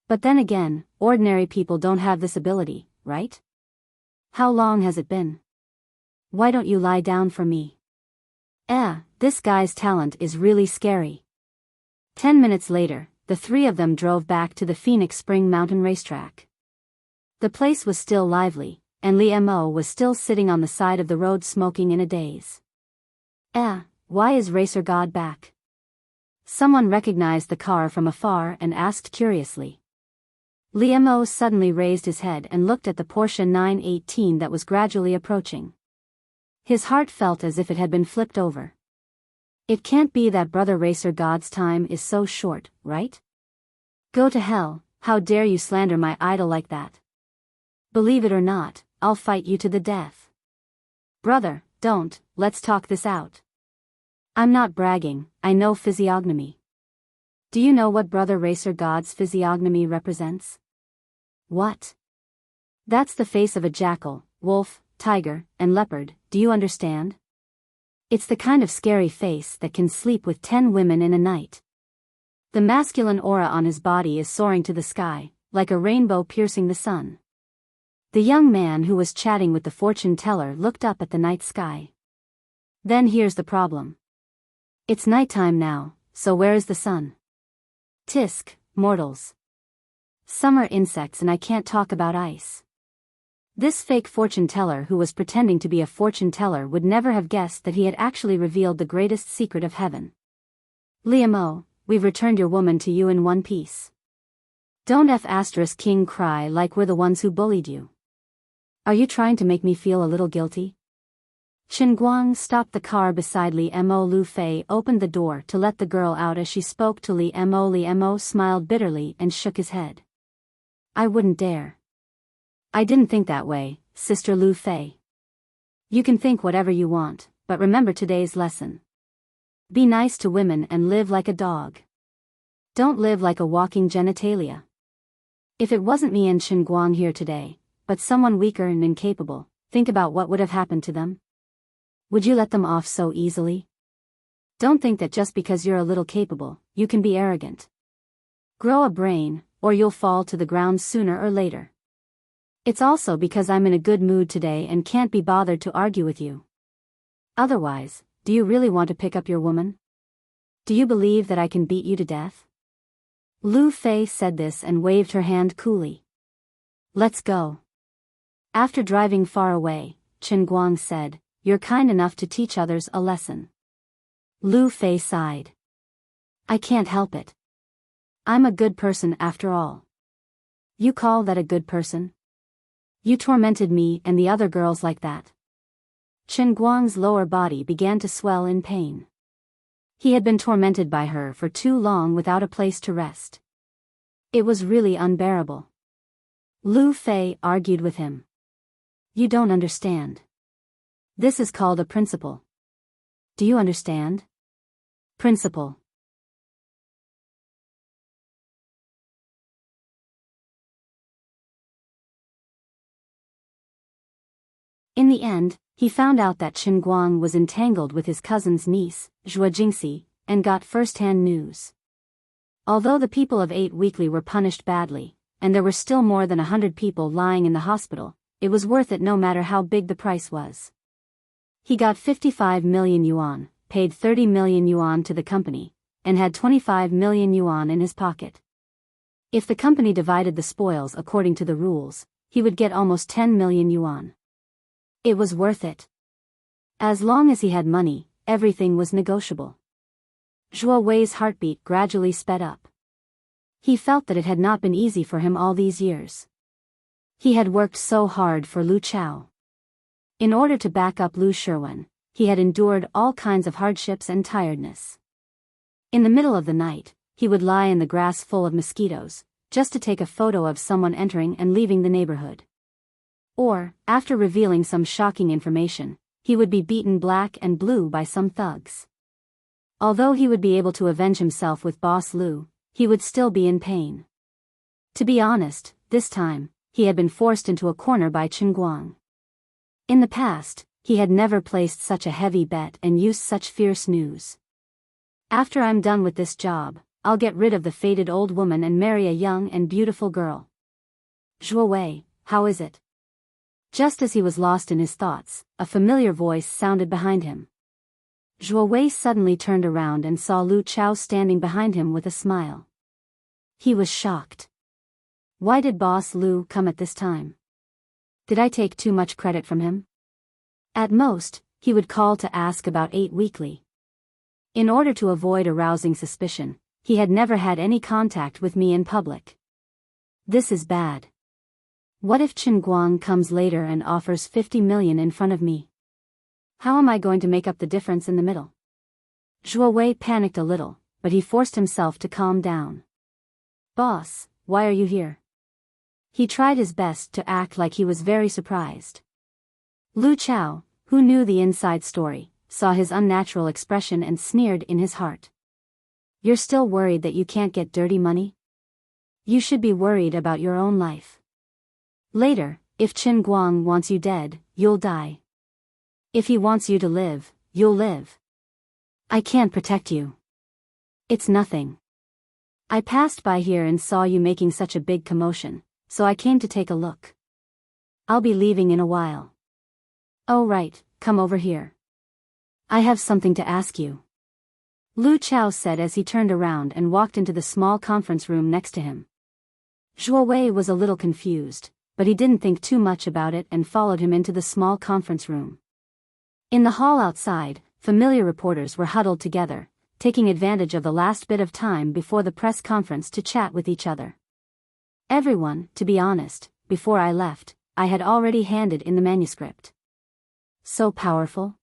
But then again, ordinary people don't have this ability, right? How long has it been? Why don't you lie down for me? This guy's talent is really scary. 10 minutes later, the three of them drove back to the Phoenix Spring Mountain racetrack. The place was still lively, and Lee Mo was still sitting on the side of the road smoking in a daze. Why is Racer God back? Someone recognized the car from afar and asked curiously. Lee Mo suddenly raised his head and looked at the Porsche 918 that was gradually approaching. His heart felt as if it had been flipped over. It can't be that Brother Racer God's time is so short, right? Go to hell, how dare you slander my idol like that? Believe it or not, I'll fight you to the death. Brother, don't, let's talk this out. I'm not bragging, I know physiognomy. Do you know what Brother Racer God's physiognomy represents? What? That's the face of a jackal, wolf, tiger, and leopard, do you understand? It's the kind of scary face that can sleep with 10 women in a night. The masculine aura on his body is soaring to the sky, like a rainbow piercing the sun. The young man who was chatting with the fortune teller looked up at the night sky. Then here's the problem. It's nighttime now, so where is the sun? Tisk, mortals. Some are insects and I can't talk about ice. This fake fortune teller who was pretending to be a fortune teller would never have guessed that he had actually revealed the greatest secret of heaven. Lee Mo, we've returned your woman to you in one piece. Don't King cry like we're the ones who bullied you. Are you trying to make me feel a little guilty? Chen Guang stopped the car beside Lee Mo. Lu Fei opened the door to let the girl out as she spoke to Lee Mo. Lee Mo smiled bitterly and shook his head. I wouldn't dare. I didn't think that way, Sister Lu Fei. You can think whatever you want, but remember today's lesson. Be nice to women and live like a dog. Don't live like a walking genitalia. If it wasn't me and Chen Guang here today, but someone weaker and incapable, think about what would have happened to them. Would you let them off so easily? Don't think that just because you're a little capable, you can be arrogant. Grow a brain, or you'll fall to the ground sooner or later. It's also because I'm in a good mood today and can't be bothered to argue with you. Otherwise, do you really want to pick up your woman? Do you believe that I can beat you to death? Lu Fei said this and waved her hand coolly. Let's go. After driving far away, Chen Guang said, You're kind enough to teach others a lesson. Lu Fei sighed. I can't help it. I'm a good person after all. You call that a good person? You tormented me and the other girls like that. Chen Guang's lower body began to swell in pain. He had been tormented by her for too long without a place to rest. It was really unbearable. Lu Fei argued with him. You don't understand. This is called a principle. Do you understand? Principle. In the end, he found out that Chen Guang was entangled with his cousin's niece, Zhuo Jingxi, and got first-hand news. Although the people of 8 Weekly were punished badly, and there were still more than 100 people lying in the hospital, it was worth it no matter how big the price was. He got 55 million yuan, paid 30 million yuan to the company, and had 25 million yuan in his pocket. If the company divided the spoils according to the rules, he would get almost 10 million yuan. It was worth it. As long as he had money, everything was negotiable. Zhuo Wei's heartbeat gradually sped up. He felt that it had not been easy for him all these years. He had worked so hard for Lu Chao. In order to back up Lu Sherwen, he had endured all kinds of hardships and tiredness. In the middle of the night, he would lie in the grass full of mosquitoes, just to take a photo of someone entering and leaving the neighborhood. Or, after revealing some shocking information, he would be beaten black and blue by some thugs. Although he would be able to avenge himself with Boss Lu, he would still be in pain. To be honest, this time, he had been forced into a corner by Chen Guang. In the past, he had never placed such a heavy bet and used such fierce news. After I'm done with this job, I'll get rid of the faded old woman and marry a young and beautiful girl. Zhuowei, how is it? Just as he was lost in his thoughts, a familiar voice sounded behind him. Zhuowei suddenly turned around and saw Lu Chao standing behind him with a smile. He was shocked. Why did Boss Lu come at this time? Did I take too much credit from him? At most, he would call to ask about 8 weekly. In order to avoid arousing suspicion, he had never had any contact with me in public. This is bad. What if Chen Guang comes later and offers 50 million in front of me? How am I going to make up the difference in the middle? Zhuowei panicked a little, but he forced himself to calm down. Boss, why are you here? He tried his best to act like he was very surprised. Lu Chao, who knew the inside story, saw his unnatural expression and sneered in his heart. You're still worried that you can't get dirty money? You should be worried about your own life. Later, if Chen Guang wants you dead, you'll die. If he wants you to live, you'll live. I can't protect you. It's nothing. I passed by here and saw you making such a big commotion, so I came to take a look. I'll be leaving in a while. Oh right, come over here. I have something to ask you. Lu Chao said as he turned around and walked into the small conference room next to him. Zhuowei was a little confused, but he didn't think too much about it and followed him into the small conference room. In the hall outside, familiar reporters were huddled together, taking advantage of the last bit of time before the press conference to chat with each other. Everyone, to be honest, before I left, I had already handed in the manuscript. So powerful?